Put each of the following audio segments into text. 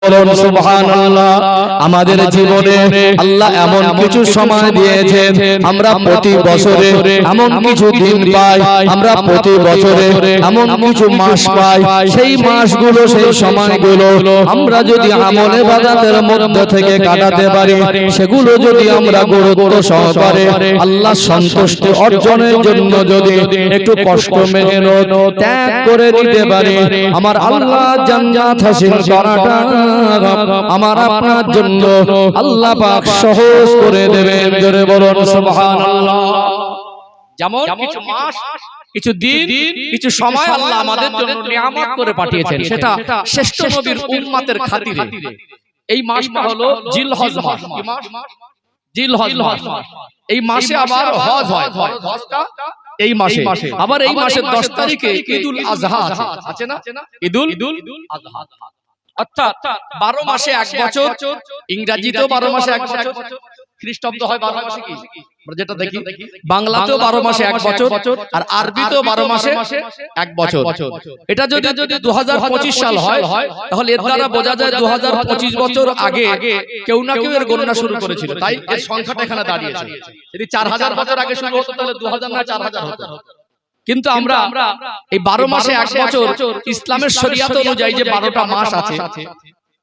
বলুন সুবহানাল্লাহ। আমাদের জীবনে আল্লাহ এমন কিছু সময় দিয়েছেন, আমরা প্রতি বছরে এমন কিছু দিন পাই, আমরা প্রতি বছরে এমন কিছু মাস পাই। সেই মাসগুলো, সেই সময়গুলো আমরা যদি আমলে ইবাদতের মধ্যে থেকে কাটাতে পারি, সেগুলো যদি আমরা গুরুত্ব সহকারে আল্লাহ সন্তুষ্টি অর্জনের জন্য যদি একটু কষ্ট মেহনত ত্যাগ করে দিতে পারি, আমার আল্লাহ জান্নাত হাসিল করাটা আমার আপনার জন্য আল্লাহ পাক সহজ করে দেবেন। জোরে বলুন সুবহানাল্লাহ। যেমন কিছু মাস, কিছু দিন, কিছু সময় আল্লাহ আমাদের জন্য নিয়ামত করে পাঠিয়েছেন, সেটা শ্রেষ্ঠ নবীর উম্মতের খাতিরে। এই মাসটা হলো জিলহজ মাস। কি মাস? জিলহজ মাস। এই মাসে আবার হজ হয়। হজটা এই মাসে। আবার এই মাসের 10 তারিখে ঈদুল আযহা আছে না? ঈদুল আযহা। অর্থাৎ 12 মাসে এক বছর, ইংরেজিতেও 12 মাসে এক বছর, খ্রিস্টাব্দ হয় 12 মাসে কি? যেটা দেখি বাংলাতেও 12 মাসে এক বছর, আর আরবিতেও 12 মাসে এক বছর। এটা যদি 2025 সাল হয়, তাহলে এর দ্বারা বোঝা যায় 2025 বছর আগে কেউ না কেউ এর গণনা শুরু করেছিল, তাই এর সংখ্যাটা এখানে দাঁড়িয়েছে। যদি 4000 বছর আগে শুরু হতো তাহলে 2000 না 4000 হতো। কিন্তু আমরা এই 12 মাসে এক বছর ইসলামের শরীয়ত অনুযায়ী যে 12টা মাস আছে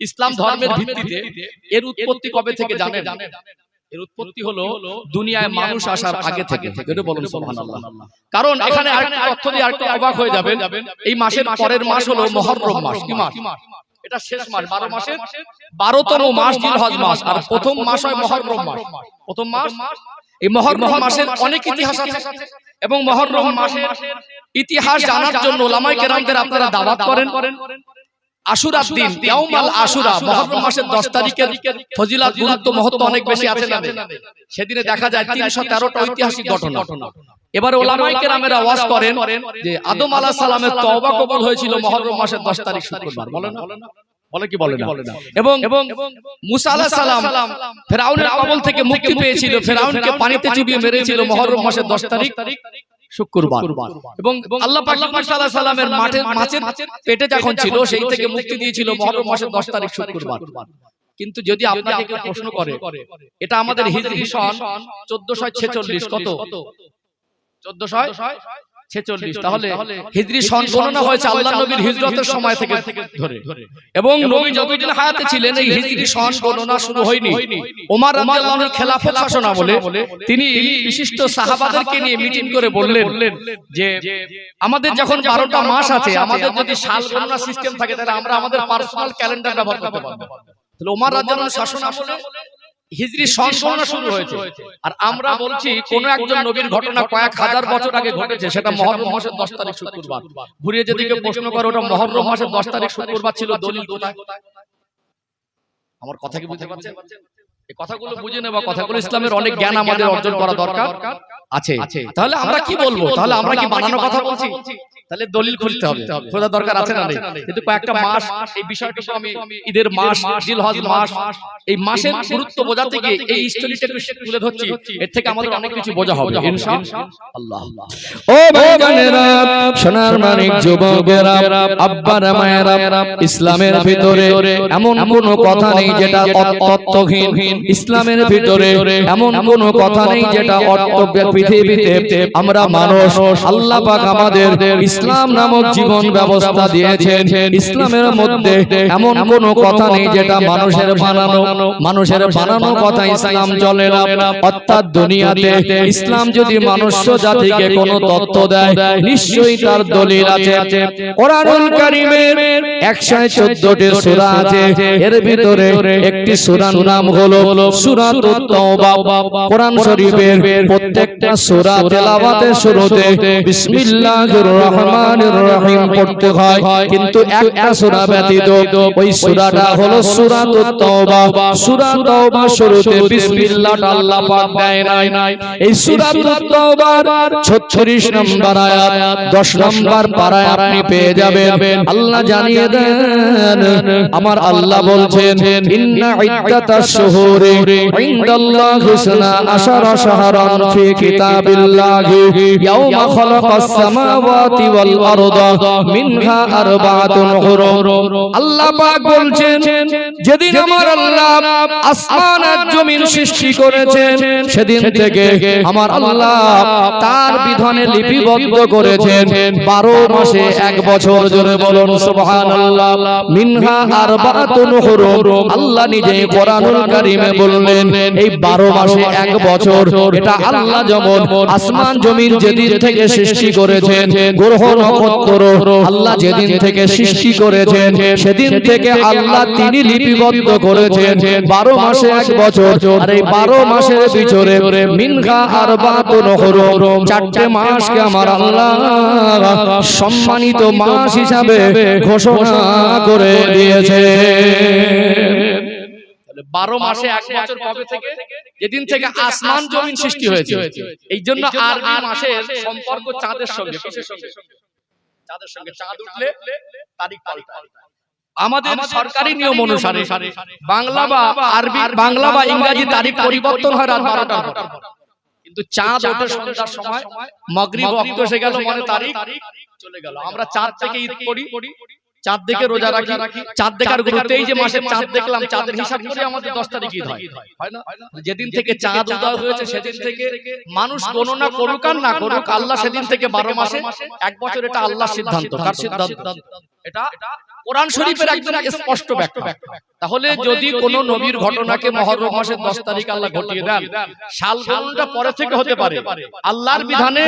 ইসলাম ধর্মের ভিত্তিতে, এর উৎপত্তি কবে থেকে জানেন? এর উৎপত্তি হলো দুনিয়ায় মানুষ আসার আগে থেকে। এটা বলুন সুবহানাল্লাহ। কারণ এখানে আরেকটা তথ্য দিয়ে আরেকটা অবাক হয়ে যাবেন। এই মাসের পরের মাস হলো মুহররম মাস। কি মাস? এটা শেষ মাস। 12 মাসের 12তম মাস জিলহজ মাস, আর প্রথম মাস হয় মুহররম মাস। প্রথম মাস। এই মুহররম মাসের অনেক ইতিহাস আছে, এবং মুহররম মাসের ইতিহাস জানার জন্য উলামায়ে কেরামদের আপনারা দাওয়াত করেন। আশুরার দিন, ইয়াউমাল আশুরা, মুহররম মাসের 10 তারিখের ফজিলত, গুরুত্ব, মহত্ব অনেক বেশি আছে না? সেদিনে দেখা যায় 313টা ঐতিহাসিক ঘটনা। এবারে উলামায়ে কেরামেরা ওয়াজ করেন যে আদম আলাইহিস সালামের তওবা কবুল হয়েছিল মুহররম মাসের 10 তারিখ শুক্রবার। বলেন না? বলে কি বলে না? এবং মুসা আলাইহিস সালাম ফেরাউনের কবল থেকে মুক্তি পেয়েছিল, ফেরাউনকে পানিতে চুবিয়ে মেরেছিল মুহররম মাসের 10 তারিখ শুক্রবার। এবং আল্লাহ পাক মুসা আলাইহিস সালামের মাছের পেটে যখন ছিল সেই থেকে মুক্তি দিয়েছিল মুহররম মাসের 10 তারিখ শুক্রবার। কিন্তু যদি আপনাকে কেউ প্রশ্ন করে, এটা আমাদের হিজরি সন 1446, কত? 1446। তাহলে হিজরি সন গণনা হয়েছে আল্লাহর নবীর হিজরতের সময় থেকে ধরে, এবং নবী যতদিন হায়াতে ছিলেন এই হিজরি সন গণনা শুরু হয়নি। ওমর রাদিয়াল্লাহু আনহুর খেলাফত শাসনামলে তিনি বিশিষ্ট সাহাবাদেরকে নিয়ে মিটিং করে বললেন যে আমাদের যখন 12টা মাস আছে, আমাদের যদি সাল গণনা সিস্টেম থাকে তাহলে আমরা আমাদের পার্সোনাল ক্যালেন্ডার ব্যবহার করতে পারবো। তাহলে ওমর রাদিয়াল্লাহু আনহুর শাসনামলে হিজরি সন গণনা শুরু হয়েছে। আর আমরা বলছি কোন একজন নবীর ঘটনা কয়েক হাজার বছর আগে ঘটেছে, সেটা মুহররম মাসের 10 তারিখ শুক্রবার। ঘুরিয়ে যেদিকে প্রশ্ন করে ওটা মুহররম মাসের 10 তারিখ শুক্রবার ছিল, দলিল কোথায়? আমার কথা কি বুঝতে পারছেন? এই কথাগুলো বুঝে নেওয়া, কথাগুলো ইসলামের অনেক জ্ঞান আমাদের অর্জন করা দরকার আছে। তাহলে আমরা কি বলবো? তাহলে আমরা কি বানানো কথা বলছি? তাহলে দলিল খুঁজতে হবে, খোঁজার দরকার আছে না? কিন্তু কয়েকটা মাস, এই বিষয়টুকু আমি ঈদের মাস, জিলহজ মাস, এই মাসের গুরুত্ব বোঝাতে গিয়ে এই স্টোরিটা একটু তুলে ধরছি। এর থেকে আমাদের অনেক কিছু বোঝা হবে ইনশাআল্লাহ। ও ভাইজানেরা, সোনার মানিক যুবকেরা, আব্বারা, মায়েরা, ইসলামের ভিতরে এমন কোনো কথা নেই যেটা অর্থহীন। ইসলামের ভিতরে এমন কোনো কথা নেই যেটা অর্থ। পৃথিবীতে আমরা মানুষ, আল্লাহ পাক আমাদের ইসলাম নামক জীবন ব্যবস্থা দিয়েছেন। ইসলামের মধ্যে এমন কোনো কথা নেই যেটা মানুষের বানানো। মানুষের বানানো কথা ইসলাম চলে না। অর্থাৎ দুনিয়াতে ইসলাম যদি মনুষ্য জাতিকে কোনো তথ্য দেয়, নিশ্চয়ই তার দলিল আছে। কোরআনুল কারীমের 114টি সূরা আছে, এর ভিতরে একটি সূরার নাম হলো সূরাতুত তাওবা। কোরআন শরীফের প্রত্যেকটা সূরা তেলাওয়াতের শুরুতে বিসমিল্লাহির রহমানির রহিম পড়তে হয়, কিন্তু একটা সূরা ব্যতীত, ওই সূরাটা হলো সূরাতুত তাওবা। সূরা তাওবা শুরুতে বিসমিল্লাহ আল্লাহ পাক দেয় নাই। এই সূরাতুত তাওবার 36 নম্বর আয়াত, 10 নম্বর পারায় আপনি পেয়ে যাবেন। আল্লাহ জানিয়ে দেন, আমার আল্লাহ বলছেন ইন্না ইদ্দাতাশ শুহুরি ইনদাল্লাহি 12 শাহরান ফি কিতাবিল্লাহি ইয়াওমা খালাকাস সামাওয়াতি ওয়াল আরদা মিনহা আরবাআতুন হুরুম। আল্লাহ পাক বলছেন যেদিন আমার আল্লাহ আসমান আর জমিন সৃষ্টি করেছেন সেদিন থেকে আমার আল্লাহ তার বিধানে লিপিবদ্ধ করেছেন 12 মাসে 1 বছর। জোরে বলুন সুবহানাল্লাহ। মিনহা আরবাতুন হুরুম, আল্লাহ নিজে কোরআনুল কারীমে বললেন এই 12 মাসে 1 বছর। এটা আল্লাহ যেমন আসমান জমিন যেদিন থেকে সৃষ্টি করেছেন, গ্রহ নক্ষত্র আল্লাহ যেদিন থেকে সৃষ্টি করেছেন সেদিন থেকে আল্লাহ তিনি লিপিবদ্ধ করেছেন 12 মাসে 1 বছর। আর এই 12 মাসের ভিতরে মিনহা আরবাতুন হুরুম, 4টে মাসকে আমার আল্লাহ সম্মানিত মাস হিসাবে ঘোষণা করে দিয়েছে। 12 মাসে 1 বছর কবে থেকে? যেদিন থেকে আসমান জমিন সৃষ্টি হয়েছে। এই জন্য আরবি মাসের সম্পর্ক চাঁদের সঙ্গে। কিসের সঙ্গে? চাঁদের সঙ্গে। চাঁদ উঠলে তারিখ পাল্টায়। আমাদের সরকারি নিয়ম অনুসারে বাংলা বা আরবি, বাংলা বা ইংরেজি তারিখ পরিবর্তন হয় রাত 12টার পর। কিন্তু চাঁদ ওঠে সন্ধ্যার সময়, মাগরিব ওয়াক্ত এসে গেল মানে তারিখ চলে গেল। আমরা চাঁদ থেকে ঈদ করি, চাঁদ দেখে রোজা রাখি। চাঁদ দেখার গুরুত্ব, এই যে মাসে চাঁদ দেখলাম, চাঁদের হিসাব করে আমাদের 10 তারিখ ঈদ হয়, হয় না? যেদিন থেকে চাঁদ উদয় হয়েছে সেদিন থেকে মানুষ গণনা করুক আর না করুক, আল্লাহ সেদিন থেকে 12 মাসে 1 বছর। এটা আল্লাহর সিদ্ধান্ত। কার সিদ্ধান্ত? এটা কোরআন শরীফের একদম স্পষ্ট ব্যাখ্যা। তাহলে যদি কোন নবীর ঘটনাকে মুহররম মাসের 10 তারিখ আল্লাহ ঘটিয়ে দেন, সাল গণনাটা পরে থেকে হতে পারে। আল্লাহর বিধানে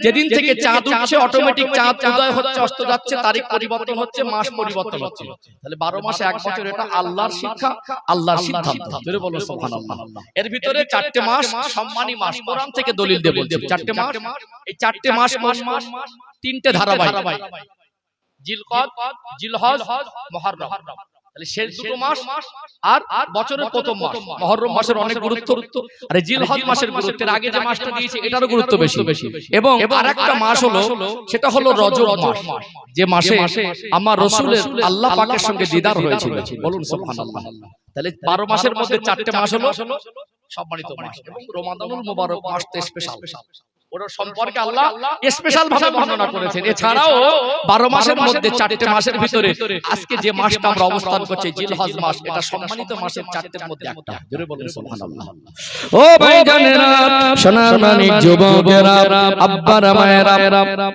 যেদিন থেকে চাঁদ উঠছে অটোমেটিক চাঁদ উদয় হচ্ছে, অস্ত যাচ্ছে, তারিখ পরিবর্তন হচ্ছে, মাস পরিবর্তন হচ্ছে। তাহলে 12 মাসে 1 বছর এটা আল্লাহর শিক্ষা, আল্লাহর সিদ্ধান্ত। জোরে বলো সুবহানাল্লাহ। এর ভিতরে 4টে মাস সম্মানী মাস, কোরআন থেকে দলিল দিয়ে বলছি 4টে মাস। এই 4টে মাস কোন মাস? 3টে ধারাবাহিক, জিলকদ, জিলহজ, মুহররম। তাহলে শেষ 2টো মাস আর বছরের প্রথম মাস। মুহররম মাসের অনেক গুরুত্ব, আর জিলহজ মাসের গুরুত্বের আগে যে মাসটা দিয়েছে এটারও গুরুত্ব বেশি। এবং আরেকটা মাস হলো, সেটা হলো রজব মাস, যে মাসে আমার রাসূলের আল্লাহ পাকের সঙ্গে দিদার হয়েছিল। বলুন সুবহানাল্লাহ। তাহলে 12 মাসের মধ্যে 4টে মাস হলো সম্মানিত মাস। এবং রমাদানুল মুবারক মাসটা স্পেশাল, ওর সম্পর্কে আল্লাহ স্পেশাল ভাবে বর্ণনা করেছেন। এছাড়াও 12 মাসের মধ্যে 4টে মাসের ভিতরে আজকে যে মাসটা আমরা অবস্থান করছি জিলহজ মাস, এটা সম্মানিত মাসের 4টের মধ্যে একটা। জোরে বলুন সুবহানাল্লাহ। ও ভাইজানেরা, সোনার মানিক যুবকেরা, আব্বারা মায়েরা,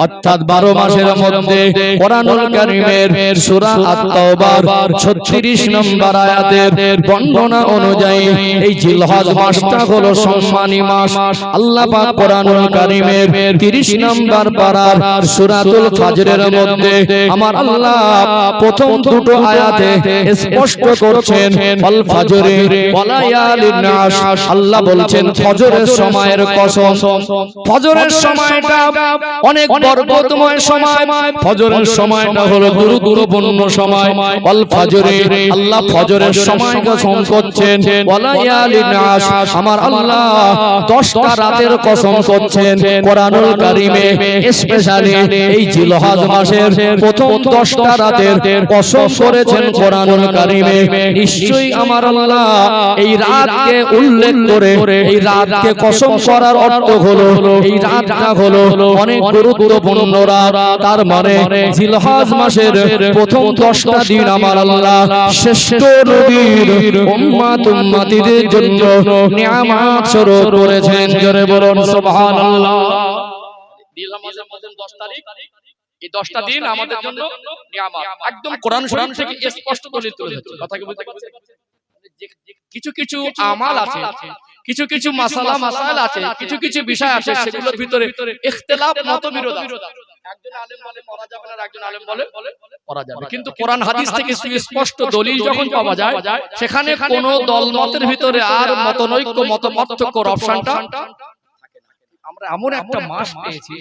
অর্থাৎ 12 মাসের মধ্যে কোরআনুল কারীমের সূরা আত-তাওবার 36 নম্বর আয়াতের বর্ণনা অনুযায়ী এই জিলহজ মাসটা হলো সম্মানী মাস। আল্লাহ পাক কোরআনুল কারীমের 30 নম্বর পারার সূরাতুল ফাজরের মধ্যে আমার আল্লাহ প্রথম 2টো আয়াতে স্পষ্ট করছেন ওয়াল ফাজরি ওয়া লায়ালিন আশ। আল্লাহ বলছেন ফজরের সময়ের কসম। ফজরের সময়টা অনেক বরকতময় সময়, ফজরের সময়টা হলো গুরুত্বপূর্ণ সময়। ওয়াল ফাজরি, আল্লাহ ফজরের সময় কসম করছেন। ওয়া লায়ালিন আশ, আমার আল্লাহ 10টা রাতের কসম করছেন। কোরআনুল কারীমে স্পেশালি এই জিলহজ মাসের প্রথম 10টা রাতের কসম করেছেন কোরআনুল কারীমে। নিশ্চয়ই আমার আল্লাহ এই রাতকে উল্লেখ করে এই রাতকে কসম করার অর্থ হলো এই রাতটা হলো অনেক গুরুত্বপূর্ণ রাত। তার মানে জিলহজ মাসের প্রথম 10টা দিন আমার আল্লাহ শ্রেষ্ঠ নবীর উম্মত উম্মতিদের জন্য নিয়ামত স্বরূপ করেছেন। জোরে বলুন সুবহানাল্লাহ। জিলহজের মধ্যে 10 তারিখ, এই 10টা দিন আমাদের জন্য নিয়ামত। একদম কোরআন শরীফ থেকে স্পষ্ট দলিল তুলে ধরছে। কথা কি বলতে পারছেন? কিছু কিছু আমাল আছে, কিছু কিছু মাসালা মাসাইল আছে, কিছু কিছু বিষয় আছে, সেগুলোর ভিতরে ইখতিলাফ, মতবিরোধ আছে। একজন আলেম বলে পড়া যাবে না, একজন আলেম বলে পড়া যাবে। কিন্তু কোরআন হাদিস থেকে সুস্পষ্ট দলিল যখন পাওয়া যায়, সেখানে কোন দলমতের ভিতরে আর মতনৈক্য, মতপার্থক্যর অপশনটা থাকে না। আমরা এমন একটা মাস পেয়েছি,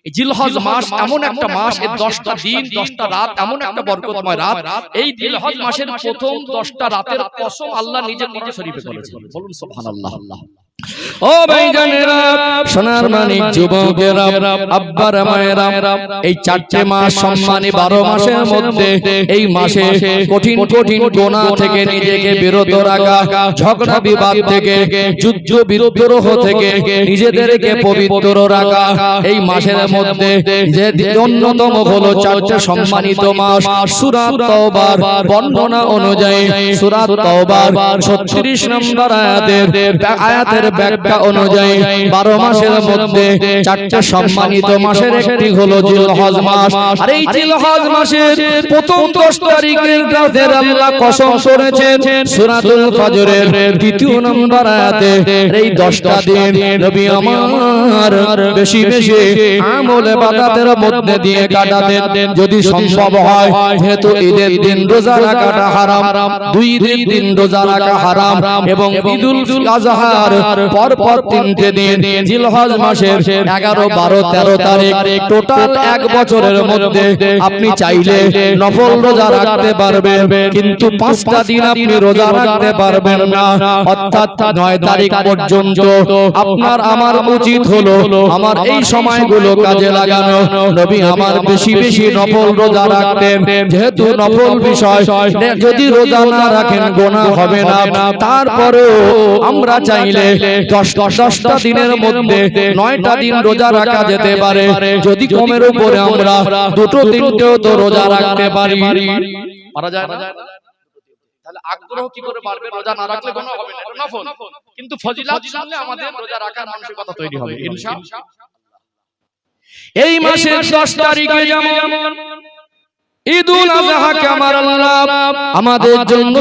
এই জিলহজ মাস এমন একটা মাস, এর 10টা দিন 10টা রাত, এমন একটা বরকতময় রাত। এই জিলহজ মাসের প্রথম 10টা রাতের কসম আল্লাহ নিজে কোরআন শরীফে বলেছেন। বলুন সুবহানাল্লাহ। ও ভাইজানেরা, সোনার মানিক যুবকেরা, আব্বার মায়েরা, এই 4টে মাস সম্মানী 12 মাসের মধ্যে এই মাসে কঠিন কঠিন গুনাহ থেকে নিজেকে বিরত রাখা, ঝগড়া বিবাদ থেকে, যুদ্ধ বিদ্রোহ থেকে নিজেদেরকে পবিত্র রাখা, এই মাসের মধ্যে যে অন্যতম হলো 4টে সম্মানিত মাস। সূরা তাওবার বর্ণনা অনুযায়ী, সূরা তাওবার 36 নম্বর আয়াতের ব্যাখ্যা অনুযায়ী 12 মাসের মধ্যে 4টে সম্মানিত মাসের একটি হলো জিলহজ মাস। আর এই জিলহজ মাসের প্রথম 10 তারিখের রাতের আল্লাহ কসম করেছেন সূরাতুল ফজরের 2 নম্বর আয়াতে, এই 10টা দিন নবী আমার বেশি বেশি আমল ইবাদতের মধ্যে দিয়ে কাটাতেন যদি সম্ভব হয়। যেহেতু ঈদের দিন রোজা রাখাটা হারাম, 2 ঈদের দিন রোজা রাখা হারাম, এবং ঈদুল আজহার পর 3টে দিন জিলহজ মাসের 11, 12, 13 তারিখ টোটাল 1 বছরের মধ্যে আপনি চাইলে নফল রোজা রাখতে পারবেন, কিন্তু 5টা দিন আপনি রোজা রাখতে পারবেন না। অর্থাৎ 9 তারিখ পর্যন্ত আপনার আমার উচিত হলো আমার এই সময়গুলো কাজে লাগানো। নবী আমার বেশি বেশি নফল রোজা রাখতেন, যেহেতু নফল বিষয়, যদি রোজা না রাখেন গুনাহ হবে না। তারপরেও আমরা চাইলে 10টা দিনের মধ্যে 9টা দিন রোজা রাখা যেতে পারে। যদি কমের উপরে আমরা 2টো 3টেও তো রোজা রাখতে পারি, পারা যায় না? তাহলে আগ্রহ কি করে বাড়বে? রোজা না রাখলে গুনাহ হবে না, এটা নফল। কিন্তু ফজিলত শুনলে আমাদের রোজা রাখার মানসিকতা তৈরি হবে ইনশাআল্লাহ। এই মাসের 10 তারিখে যেমন ঈদুল আযহাকে আমার আল্লাহ আমাদের জন্য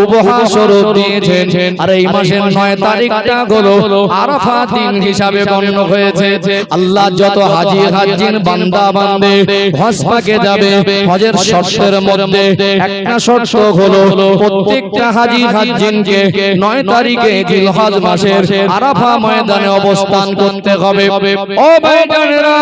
উপহার স্বরূপ দিয়েছেন, আর এই মাসের 9 তারিখটা হলো আরাফাত দিন হিসাবে গণ্য হয়েছে। আল্লাহ যত হাজী হাজ্জিন বান্দা বান্দে হজ পাকে যাবে, হজের শর্তের মধ্যে একটা শর্ত হলো প্রত্যেকটা হাজী হাজ্জিনকে 9 তারিখে জিলহজ মাসের আরাফা ময়দানে অবস্থান করতে হবে। ও ভাইজানেরা,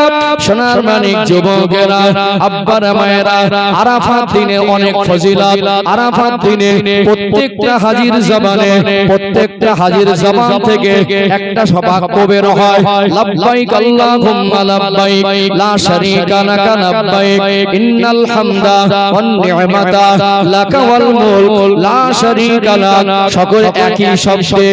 সোনার মানিক যুবকেরা, আব্বার মায়েরা, আরাফাত দিনে অনেক ফজিলত। আরাফাত দিনে প্রত্যেকটা হাজীর জবানে, প্রত্যেকটা হাজীর জবান থেকে একটা বাক্য বের হয়, লাব্বাইক আল্লাহুম্মা লাব্বাইক লা শারীকা লাকা লাব্বাইক ইন্নাল হামদা ওয়ান নি'মাতা লাকা ওয়াল মুলক লা শারীকা লাক। সকল একই শব্দে,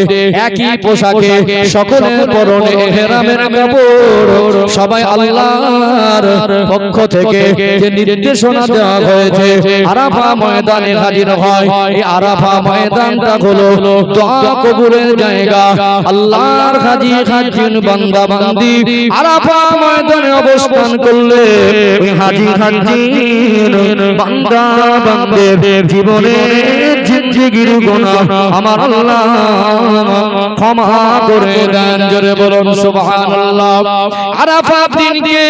একই পোশাকে, সকলের পরনে ইহরামের কাপড়, সবাই আল্লাহর পক্ষ থেকে যে নির্দেশনা দেওয়া হয়েছে আরাফা ময়দানে হাজির হয়। এই আরাফা ময়দানটা হলো দোয়া কবুলের জায়গা। আল্লাহর হাজী হাজ্জিন বান্দা বান্দি আরাফা ময়দানে অবস্থান করলে ওই হাজী হাজ্জিন বান্দা বান্দির জীবনের জিন্দেগির গুনাহ আমার আল্লাহ ক্ষমা করে দেন। জোরে বলুন সুবহানাল্লাহ। আরাফাত দিনকে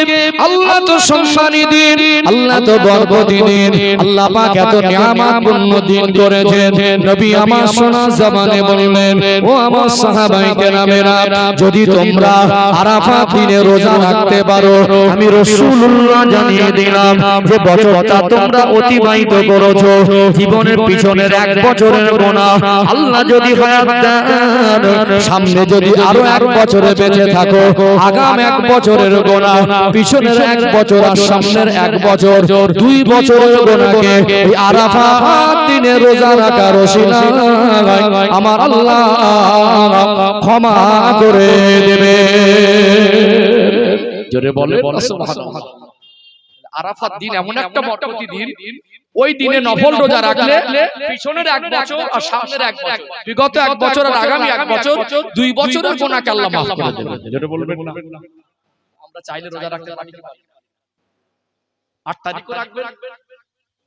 আল্লাহ তো সম্মানী দিন, আল্লাহ তো বরকতি দিন, আল্লাহ পাক এত নিয়ামতপূর্ণ দিন করেছেন। নবী আমার সোনা জবানে বললেন, ও আমার সাহাবায়ে কেরামেরা, যদি তোমরা আরাফাত দিনে রোজা রাখতে পারো, আমি রাসূলুল্লাহ জানিয়ে দিলাম যে বছরটা তোমরা অতিবাহিত করেছো, জীবনের পিছনের 1 বছরের গুনাহ আল্লাহ যদি হায়াত দেন, সামনে যদি আরো 1 বছরে বেঁচে থাকো, আগাম 1 বছরের গুনাহ, পিছনের 1 বছর আর সামনের 1 বছর, 2 বছরের গুনাহকে এই আরাফাত দিনে রোজা রাখার ওসিলায় আমার আল্লাহ ক্ষমা করে দেবে। জোরে বলেন সুবহানাল্লাহ। আরাফাত দিন এমন একটা বরকতি দিন, ওই দিনে নফল রোজা রাখলে পিছনের 1 বছর আর সামনের 1 বছর, বিগত 1 বছর আর আগামী 1 বছর, 2 বছরের গুনাহকে আল্লাহ মাফ করে দেবেন। জোরে বলবেন না? আমরা চাইলে রোজা রাখতে পারি। 8 তারিখও রাখবেন,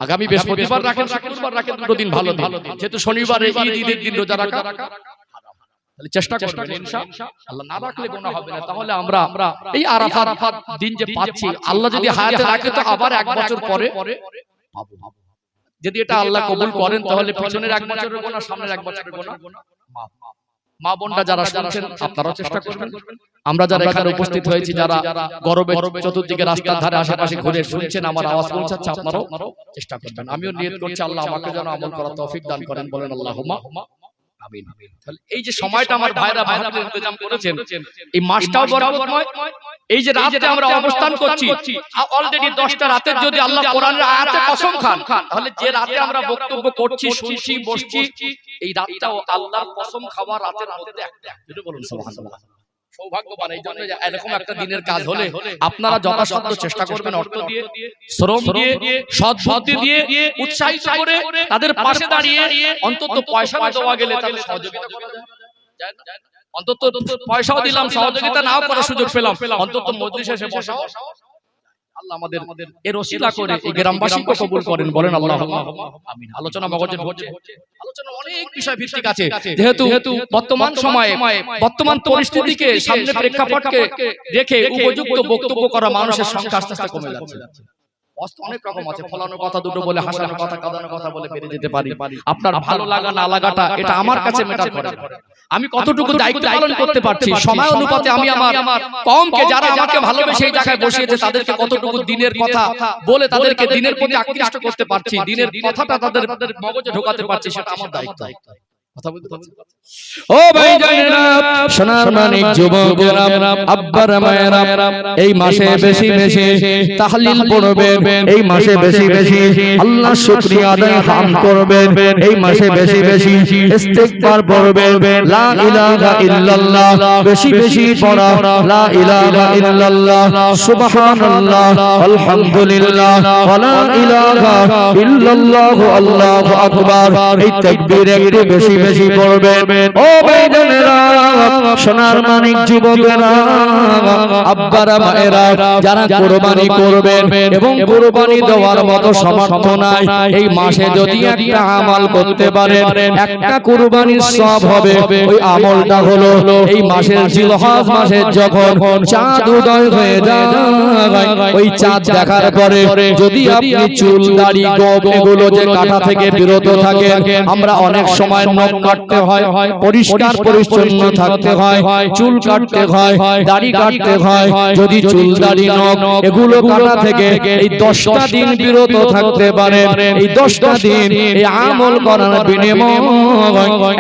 আগামী বৃহস্পতিবার রাখেন, শুক্রবার রাখেন, 2 দিন ভালো দিন। যেহেতু শনিবারে ঈদের দিন রোজা রাখা, তাহলে চেষ্টা করবেন ইনশাআল্লাহ। না রাখলে গুনাহ হবে না। তাহলে আমরা এই আরাফাত দিন যে পাচ্ছি, আল্লাহ যদি হায়াতে রাখে তো আবার 1 বছর পরে পাবো। যদি এটা আল্লাহ কবুল করেন, তাহলে পিছনের 1 বছরের গুনাহ, সামনের 1 বছরের গুনাহ মাফ। মা বোনরা যারা শুনছেন, আপনারাও চেষ্টা করবেন। আমরা যারা এখানে উপস্থিত হয়েছি, যারা গরবে চতুর্দিকে রাস্তার ধারে আশেপাশে ঘুরে শুনছেন, আমার আওয়াজ পৌঁছাচ্ছে, আপনারাও চেষ্টা করবেন। আমিও নিয়ত করছি আল্লাহ আমাকে যেন আমল করার তৌফিক দান করেন। বলেন আল্লাহুম্মা আমিন। তাহলে এই যে সময়টা আমার ভাইরা মাহফিলের ইন্তজাম করেছেন, এই মাসটাও বরকতময়। এই যে রাতে আমরা অবস্থান করছি, অলরেডি 10টা রাতের যদি আল্লাহ কোরআনের আয়াতে কসম খান, তাহলে যে রাতে আমরা বক্তব্য করছি, শুনছি, বসছি, এই রাতটাও আল্লাহর কসম খাওয়া রাতের মধ্যে একটা। যদি বলুন সুবহানাল্লাহ। সৌভাগ্যবান এই জন্য যে এরকম একটা দিনের কাজ হলে আপনারা যথাসাধ্য চেষ্টা করবেন, অর্থ দিয়ে, শ্রম দিয়ে, সৎ বুদ্ধি দিয়ে, উৎসাহিত করে তাদের পাশে দাঁড়িয়ে, অন্তত পয়সা না দেওয়া গেলে তাদের সহযোগিতা করা যায় না? অন্তত পয়সাও দিলাম, সহযোগিতা নাও করার সুযোগ পেলাম, অন্তত মজলিসে এসে বসাও। আল্লাহ আমাদের এর ওসিলা করে এই গ্রামবাসীকে কবুল করেন, বলেন আল্লাহুম্মা আমিন। আলোচনা মগজে হচ্ছে, আলোচনা অনেক বিষয় ভিত্তিক আছে, যেহেতু বর্তমান সময়ে বর্তমান পরিস্থিতিকে সামনে প্রেক্ষাপটকে রেখে উপযুক্ত বক্তব্য করা মানুষের সংখ্যা আস্তে আস্তে কমে যাচ্ছে। অনেক রকম আছে, ফলানোর কথা দুটো বলে, হাসানোর কথা, কাঁদানোর কথা বলে বেরিয়ে যেতে পারি। আপনার ভালো লাগা না লাগাটা এটা আমার কাছে ম্যাটার করে। আমি কতটুকু দায়িত্ব পালন করতে পারছি, সময় অনুপাতে আমি আমার কমকে, যারা আমাকে ভালোবেসে এই জায়গায় বসিয়েছে, তাদেরকে কতটুকু দিনের কথা বলে তাদেরকে দিনের প্রতি আকৃষ্ট করতে পারছি, দিনের কথাটা তাদের মগজে ঢোকাতে পারছি, সেটা আমার দায়িত্ব। কথা বলতে পারছেন? ও ভাইজানেরা, সোনার মানিক যুবকেরা, আব্বারা মায়েরা, এই মাসে বেশি বেশি তাহলিল পড়বেন, এই মাসে বেশি বেশি আল্লাহর শুকরিয়া আদায় হাম করবেন, এই মাসে বেশি বেশি ইস্তিগফার পড়বেন, লা ইলাহা ইল্লাল্লাহ বেশি বেশি পড়া, লা ইলাহা ইল্লাল্লাহ, সুবহানাল্লাহ, আলহামদুলিল্লাহ, ওয়া লা ইলাহা ইল্লাল্লাহ, আল্লাহু আকবার, এই তাকবীর একটু বেশি বেশি পড়বেন। ও ভাইজানেরা, সোনার মানিক যুবকেরা, আব্বারা মায়েরা, যারা কুরবানি করবেন এবং কুরবানি দেওয়ার মতো সামর্থ্য নাই, এই মাসে যদি একটা আমল করতে পারেন, একটা কুরবানির সওয়াব হবে। ওই আমলটা হলো এই মাসের জিলহজ মাসের যখন চাঁদ উদয় হয়ে যায়, ওই চাঁদ দেখার পরে যদি আপনি চুল, দাড়ি, গোঁফ এগুলো যে কাটা থেকে বিরত থাকেন, আমরা অনেক সময় নখ কাটতে হয়, পরিষ্কার পরিচ্ছন্ন থাকতে হয়, চুল কাটতে হয়, দাড়ি কাটতে হয়, যদি চুল, দাড়ি, নখ এগুলো কাটা থেকে এই 10টা দিন বিরত থাকতে পারেন, এই 10টা দিন এই আমল করার বিনিময়ে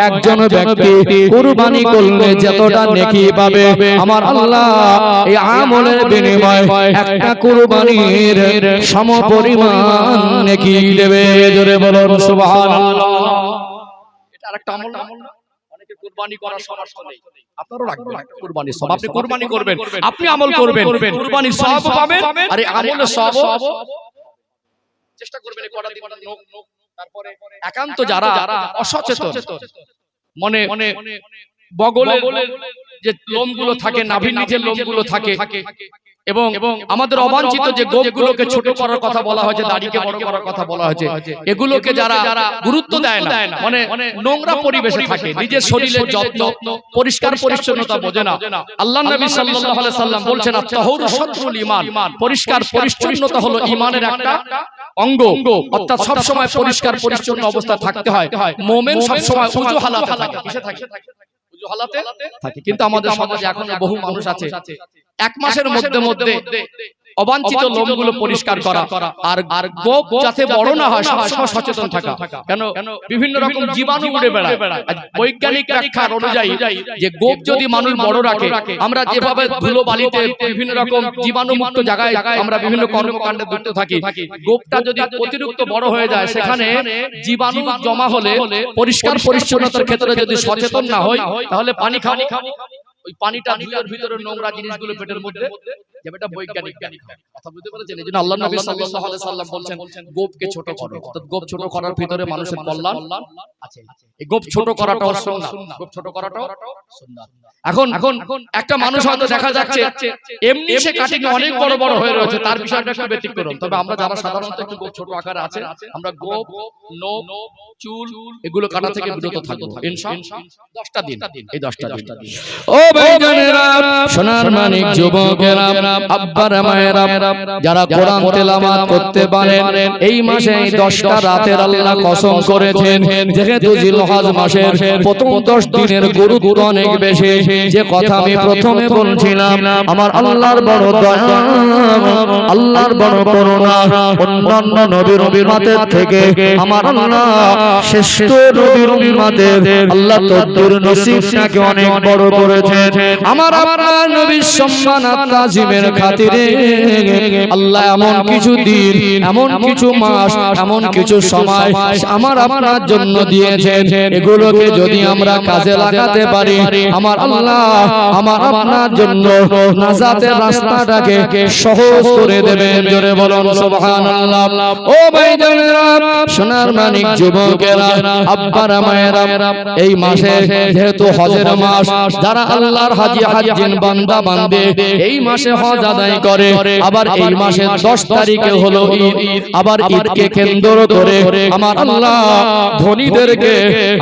একজন ব্যক্তি কুরবানি করলে যতটা নেকি পাবে, আমার আল্লাহ এই আমলের বিনিময়ে একটা কুরবানির সমপরিমাণ নেকি দেবে। জোরে বলুন সুবহানাল্লাহ। আরেকটা আমল না, অনেকে কুরবানি করার সামর্থ্য নেই, আপনারও রাখবেন কুরবানির সওয়াব। আপনি কুরবানি করবেন, আপনি আমল করবেন, কুরবানির সওয়াব পাবেন, আর এই আমলের সওয়াব চেষ্টা করবেন করা দিবেন। তারপরে একান্ত যারা অসচেতন, মনে বগলের যে লোমগুলো থাকে, নাভির নিচের লোমগুলো থাকে, এবং আমাদের অবাঞ্ছিত যে গোপগুলোকে ছোট করার কথা বলা হয়েছে, দাড়িকে বড় করার কথা বলা হয়েছে, এগুলোকে যারা গুরুত্ব দেয় না, মানে নোংরা পরিবেশে থাকে, নিজের শরীরের যত্ন, পরিষ্কার পরিচ্ছন্নতা বোঝে না। আল্লাহর নবী সাল্লাল্লাহু আলাইহি সাল্লাম বলছেন, আত-তাহুরু শাতরুল ঈমান, পরিষ্কার পরিচ্ছন্নতা হলো ঈমানের একটা অঙ্গ, অর্থাৎ সব সময় পরিষ্কার পরিচ্ছন্ন অবস্থা থাকতে হয়। মুমিন সব সময় উযু হালাতে থাকে, কিসে থাকে? উযু হালাতে থাকে। কিন্তু আমাদের সমাজে এখনো বহু মানুষ আছে এক মাসের মধ্যে অবাঞ্ছিত লোমগুলো পরিষ্কার করা, আর গোপ যাতে বড় না হয় সবসময় সচেতন থাকা। কেন? বিভিন্ন রকম জীবাণু উড়ে বেড়ায়। বৈজ্ঞানিক ব্যাখ্যা অনুযায়ী যে গোপ যদি মানুষ বড় রাখে, আমরা যেভাবে ধুলো বালিতে বিভিন্ন রকম জীবাণু মুক্ত জায়গায় আমরা বিভিন্ন কর্মকাণ্ডে যুক্ত থাকি, গোপটা যদি অতিরিক্ত বড় হয়ে যায়, সেখানে জীবাণু জমা হলে পরিষ্কার পরিচ্ছন্নতার ক্ষেত্রে যদি সচেতন না হয়, তাহলে পানি খাবো, ওই পানিটা দুধের ভিতরে নোংরা জিনিসগুলো পেটের মধ্যে যাবে। এটা বৈজ্ঞানিক কথা বুঝতে পেরেছেন? এজন্য আল্লাহর নবী সাল্লাল্লাহু আলাইহি সাল্লাম বলেন, গোপকে ছোট করো। অর্থাৎ গোপ ছোট করার ভিতরে মানুষের কল্যাণ আছে। এই গোপ ছোট করাটাও সুন্নাত, গোপ ছোট করাটাও সুন্নাত। এখন একটা মানুষ হয়তো দেখা যাচ্ছে এমনি সে কাটিং অনেক বড় বড় হয়ে রয়েছে, তার বিষয়টা একটু ব্যতিক্রম। তবে আমরা যারা সাধারণত একটু গোপ ছোট আকারে আছে, আমরা গোপ, নখ, চুল এগুলো কাটা থেকে বিরত থাকবো ইনশাআল্লাহ 10টা দিন, এই 10টা দিন। ও ভাইজানেরা, সোনার মানিক যুবকেরা, আব্বারা মায়েরা, যারা কোরআন তেলাওয়াত করতে পারেন, এই মাসে 10টা রাতের আল্লাহ কসম করেছেন, যেহেতু জিলহজ মাসের প্রথম 10 দিনের গুরুত্ব অনেক বেশি। যে কথা আমি প্রথমে বলছিলাম, আমার আল্লাহর বড় দয়া, আল্লাহর বড় করুণা, অন্যান্য নবীর উম্মতের থেকে আমার আল্লাহ শ্রেষ্ঠ নবীর উম্মতের আল্লাহ তকদীর নসিবটাকে অনেক বড় করেছেন। আমার আপনার নবীর সম্মান আর তাজিমের খাতিরে আল্লাহ এমন কিছু দিন, এমন কিছু মাস, এমন কিছু সময় আমার আপনার জন্য দিয়েছেন। এগুলোকে যদি আমরা কাজে লাগাতে পারি, আমার আল্লাহ আমার আপনার জন্য নাজাতের রাস্তাটাকে সহজ করে দেবেন। জোরে বলুন সুবহানাল্লাহ। ও ভাইজানেরা, সোনার মানিক যুবকেরা, আব্বারা মায়েরা, এই মাসে যেহেতু হজের মাস, যারা আল্লাহর হাজী হাজ্জিন বান্দা বান্দে এই মাসে হজ আদায় করে, আবার এই মাসে 10 তারিখে হলো ঈদ। আবার ঈদকে কেন্দ্র করে আমার আল্লাহ ধনীদেরকে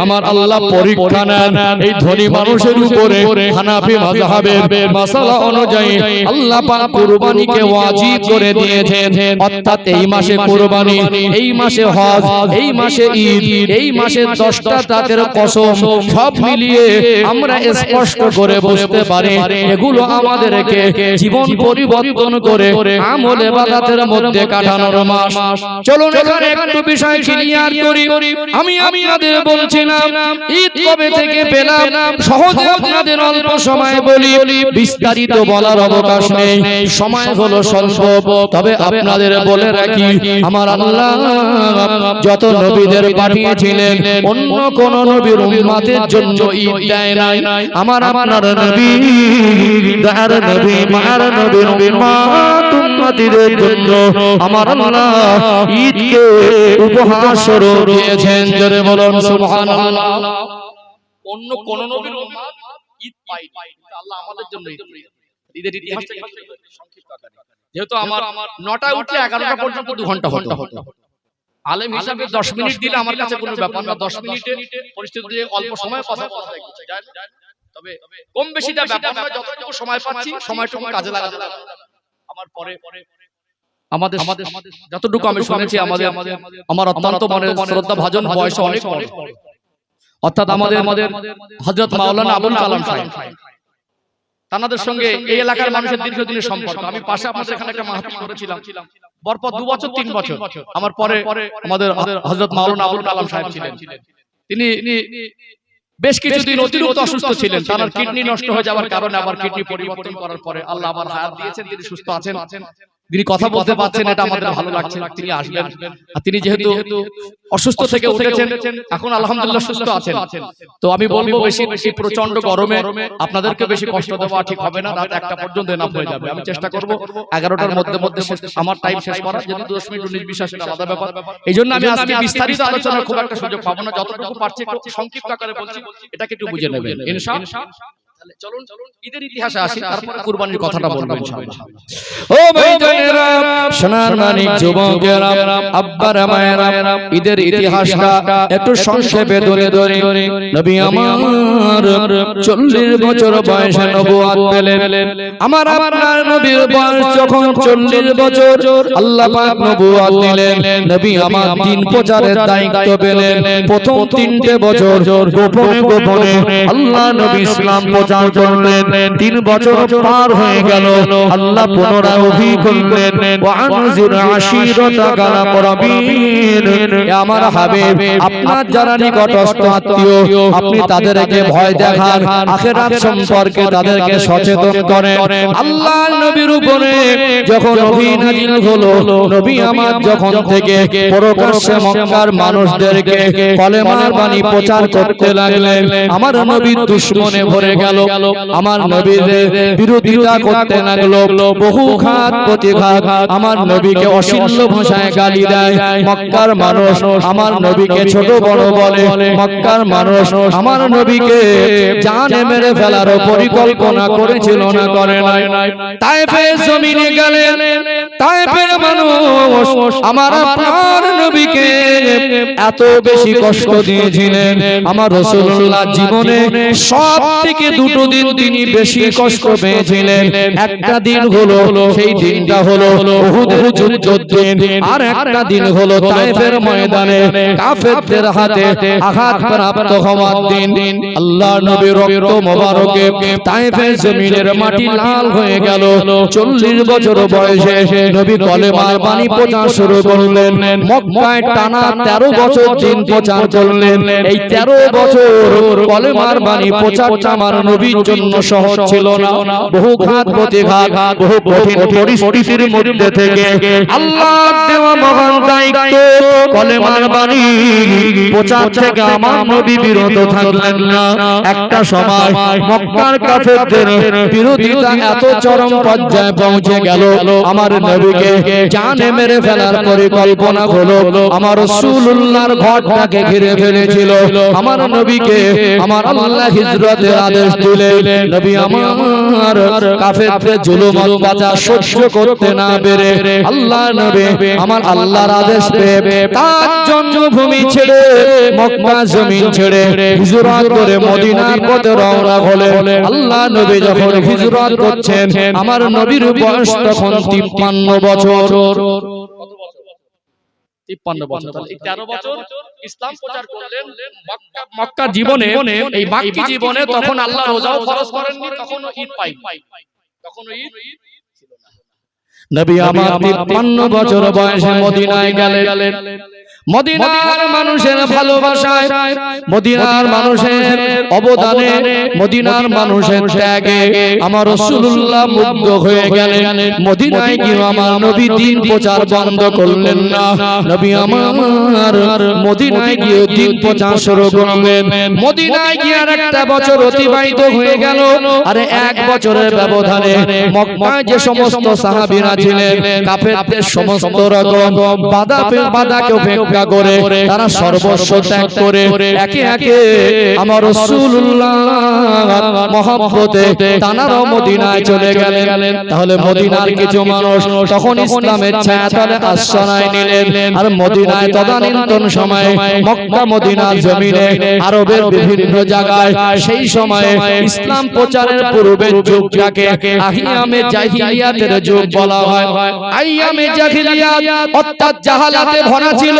আমার আল্লাহ পরীক্ষা নেন। এই ধনী মানুষের উপরে হানাফি মাযহাবের মাসালা অনুযায়ী আল্লাহ পাক কুরবানিকে ওয়াজিব করে দিয়েছেন। অর্থাৎ এই মাসে কুরবানি, এই মাসে হজ, এই মাসে ঈদ, এই মাসে 10টা রাতের কসম, সব মিলিয়ে আমরা স্পষ্ট করে বুঝতে পারি এগুলো আমাদেরকে জীবন পরিবর্তন করে আমল ইবাদতের মধ্যে কাটানোর মাস। চলুন এখানে একটু বিষয় ক্লিয়ার করি। আমি আপনাদের বলছিলাম ঈদ কবে থেকে পেলাম, সহজে আপনাদের অল্প সময় বলি, বিস্তারিত বলার অবকাশ নেই, সময় হলো স্বল্প। তবে আপনাদের বলে রাখি, আমার আল্লাহ যত নবীদের পাঠিয়েছিলেন, অন্য কোন নবীর উম্মতের জন্য ঈদ দেয় নাই। আমার আপনার নবী, দার নবী, মার নবীর উম্মতের জন্য আমার আল্লাহ ঈদকে উপহার স্বরূপ দিয়েছেন। জোরে বলুন সুবহানাল্লাহ। অন্য কোন নবীর উম্মত ঈদ পায় না, আল্লাহ আমাদের জন্য ঈদ দিয়েছেন। ঈদের ইতিহাসটা সংক্ষিপ্ত আকারে, যেহেতু আমার 9টায় উঠলে 11টা পর্যন্ত 2 ঘন্টা হতো। আলেম হিসাবে 10 মিনিট দিলে আমার কাছে কোনো ব্যাপার না। 10 মিনিটে পরিস্থিতি অল্প সময় কথা বলা যায়, তবে কম বেশিটা ব্যাপার না। যতটুকু সময় পাচ্ছি সময়টুকু কাজে লাগাতে হবে। আমার পরে আমাদের যতটুকু আমি শুনেছি, আমার অত্যন্ত মনে শ্রদ্ধা ভাজন, বয়স অনেক বড়, অর্থাৎ আমাদের হযরত মাওলানা আবুল কালাম সাহেব, তাদের সঙ্গে এই এলাকার মানুষের দীর্ঘদিনের সম্পর্ক। আমি পাশে আপনাদের এখানে একটা মাহফিল করেছিলাম, পরপর 2 বছর 3 বছর আমার পরে আমাদের হযরত মাওলানা আবুল কালাম সাহেব ছিলেন। তিনি বেশ কিছুদিন অতিরিক্ত অসুস্থ ছিলেন। তার কিডনি নষ্ট হয়ে যাওয়ার কারণে আবার কিডনি পরিবর্তন করার পরে আল্লাহ আবার হায়াত দিয়েছেন, তিনি সুস্থ আছেন, তিনি কথা বলতে পারছেন, এটা আমাদের ভালো লাগছে। তিনি আসবেন, আর তিনি যেহেতু অসুস্থ থেকে উঠেছেন, এখন আলহামদুলিল্লাহ সুস্থ আছেন। তো আমি বলবো, বেশি এই প্রচন্ড গরমে আপনাদেরকে বেশি কষ্ট দেওয়া ঠিক হবে না। রাত 1টা পর্যন্ত এনাফ হয়ে যাবে। আমি চেষ্টা করব 11টার মধ্যে আমার টাইম শেষ করার, যদি 10 মিনিট 19 20 সেটা আলাদা ব্যাপার। এই জন্য আমি আজকে বিস্তারিত আলোচনার খুব একটা সুযোগ পাবো না, যতটুকু পারছি একটু সংক্ষিপ্ত আকারে বলছি, এটাকে একটু বুঝে নেবেন ইনশাআল্লাহ। চলুন ঈদের ইতিহাসে আসি, তারপরে কুরবানির কথাটা বলবো ইনশাআল্লাহ। ও ভাইজানেরা, সোনার মানিক যুবকেরা, আব্বারা মায়েরা, ঈদের ইতিহাসটা একটু সংক্ষেপে ধরে নবী আমার 40 বছর বয়সে নবুয়ত পেলেন। আমার আপনার নবীর বয়স যখন 40 বছর, আল্লাহ পাক নবুয়ত দিলেন। নবী আমার দিন প্রচারের দায়িত্ব পেলেন। প্রথম 3টে বছর গোপনে আল্লাহ নবী ইসলাম প্রচার করলেন। 3 বছর পার হয়ে গেল, আল্লাহ পুনরায় ওহী করলেন, ওয়ানজির আশিরাতাকাল আকরাবিন। আমার হাবিব, আপনার যারা নিকটস্থ আত্মীয়, আপনি তাদেরকে ভয় দেখান, আখিরাত সম্পর্কে তাদেরকে সচেতন করেন। আল্লাহ নবীর উপরে যখন ওহী নাযিল হলো, নবী আমার যখন থেকে প্রকাশ্যে মক্কার মানুষদেরকে কলেমার বাণী প্রচার করতে লাগলেন, আমার নবী দুশমনে ভরে গেল, আমার নবীর বিরোধিতা করতে লাগলো, বহু ঘাত প্রতিঘাত, আমার নবীকে অশ্লীল ভাষায় গালি দেয়। মক্কার মানুষ আমার নবীকে ছোট বড় বলে, মক্কার মানুষ আমার নবীকে জানে মেরে ফেলার পরিকল্পনা করেছিল না করে নাই। তায়েফের জমিনে গেলেন, তায়েফের মানুষ আমার আপনার নবীকে এত বেশি কষ্ট দিয়েছিলেন, আমার রাসূলুল্লাহ জীবনে সব থেকে দুটো দিন তিনি বেশি কষ্ট পেয়েছিলেন। একটা দিন হলো সেই দিনটা হলো উহুদের যুদ্ধের দিন, আর একটা দিন হলো তায়েফের ময়দানে কাফেরদের হাতে আঘাতপ্রাপ্ত হওয়ার দিন। আল্লাহ নবীর রক্ত মোবারকে তায়েফের জমিনের মাটি লাল হয়ে গেল। 40 বছর বয়সে নবী কলেমার বাণী প্রচার শুরু করলেন। মক্কায় টানা 13 বছর দিন প্রচার করলেন। এই 13 বছর কলেমার বাণী প্রচারটা আমার নবীর জন্য সহজ ছিল না। বহু ঘাত প্রতিঘাত, বহু কঠিন পরিস্থিতির মধ্যে থেকে আল্লাহর দেওয়া মহান দায়িত্ব কলেমার বাণী প্রচার থেকে আমার নবী বিরত থাকলেন না। একটা সময় মক্কার কাফেরদের বিরোধিতা এত চরম পর্যায়ে পৌঁছে গেল, আমার নবীকে জানে মেরে ফেলার পরিকল্পনা হলো। আমার রাসূলুল্লাহর ঘরটাকে ঘিরে ফেলেছিল। আমার নবীকে আমার আল্লাহ হিজরতের আদেশ দিলেন। নবী আমার কাফেরদের জুলুম অত্যাচার সহ্য করতে না পেরে আল্লাহ নবী আমার আল্লাহর আদেশ পেয়ে তার জন্মভূমি ছেড়ে মক্কা জমিন ছেড়ে হিজরত করে মদিনার পথে রওনা হলেন। আল্লাহ নবী যখন হিজরত করছেন আমার নবীর বয়স তখন 53 বছর। 53 বছর। তাহলে এই 13 বছর ইসলাম প্রচার করলেন। মক্কা জীবনে, এই মাক্কি জীবনে তখন আল্লাহ রোজাও ফরজ করেননি, তখন ঈদ পাইনি, তখন ঈদ ছিল না। নবী আমার 53 বছর বয়সে মদিনায় গেলেন। মদিনার মানুষের ভালোবাসায়, মদিনার মানুষের অবদানে, মদিনার মানুষের ত্যাগে আমার রাসূলুল্লাহ মুগ্ধ হয়ে গেলেন। মদিনায় গিয়ে আমার নবী দ্বীন প্রচার বন্ধ করলেন না। নবী আমার মদিনায় গিয়ে দ্বীন প্রচার শুরু করলেন। মদিনায় গিয়ে আরেকটা বছর অতিবাহিত হয়ে গেল। আরে 1 বছরের ব্যবধানে মক্কায় যে সমস্ত সাহাবীরা ছিলেন কাফেরদের সমস্ত রকম বাধাকে উপেক্ষা করে তারা সর্বস্ব ত্যাগ করে একে একে আমার রাসূলুল্লাহ মহব্বতে তানারা মদিনায় চলে গেলেন। তাহলে মদিনার কিছু মানুষ তখন ইসলামের ছায়াতলে আশ্রয় নিলেন। আর মদিনায় তদানীন্তন সময়ে মক্কা মদিনার জমিনে আরবের বিভিন্ন জায়গায় সেই সময়ে ইসলাম প্রচারের পূর্বের যুগটাকে আইয়ামে জাহিলিয়াতের যুগ বলা হয়। আইয়ামে জাহিলিয়াত অর্থাৎ জাহালাতে ভরা ছিল।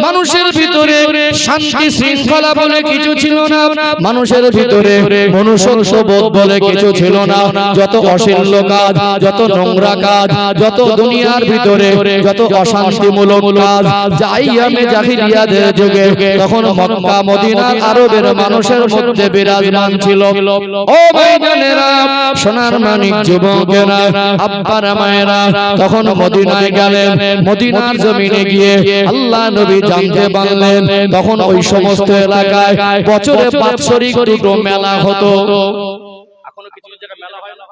মানুষের ভিতরে শান্তি শৃঙ্খলা বলে কিছু ছিল না, মানুষের ভিতরে মনুষ্যত্ববোধ বলে কিছু ছিল না। যত অশ্লীল কাজ, যত নোংরা কাজ, যত দুনিয়ার ভিতরে যত অশান্তিমূলক কাজ আইয়ামে জাহিলিয়াতের যুগে তখন মক্কা মদিনার আরবের মানুষের মধ্যে বিরাজমান ছিল। ও ভাইজানেরা, সোনার মানিক যুবকেরা, আব্বারা মায়েরা, তখন মদিনায় গেলেন। মদিনার জমিনে গিয়ে আল্লাহ নবী জানতে পারলেন তখন ওই সমস্ত এলাকায় বছরে বাৎসরিক দুটো মেলা হতো। এখনো কিছু জায়গায় মেলা হয় না?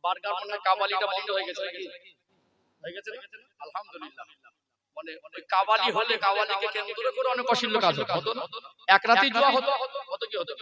বারগার মনে কাবালিটা বন্ধ হয়ে গেছে নাকি? হয়ে গেছে না? আলহামদুলিল্লাহ। মানে ওই কাবালি হলে কাবালিকে কেন্দ্র করে অনেক অশ্লীল কাজ হতো না? এক রাতেই জুয়া হতো, কত কি হতো?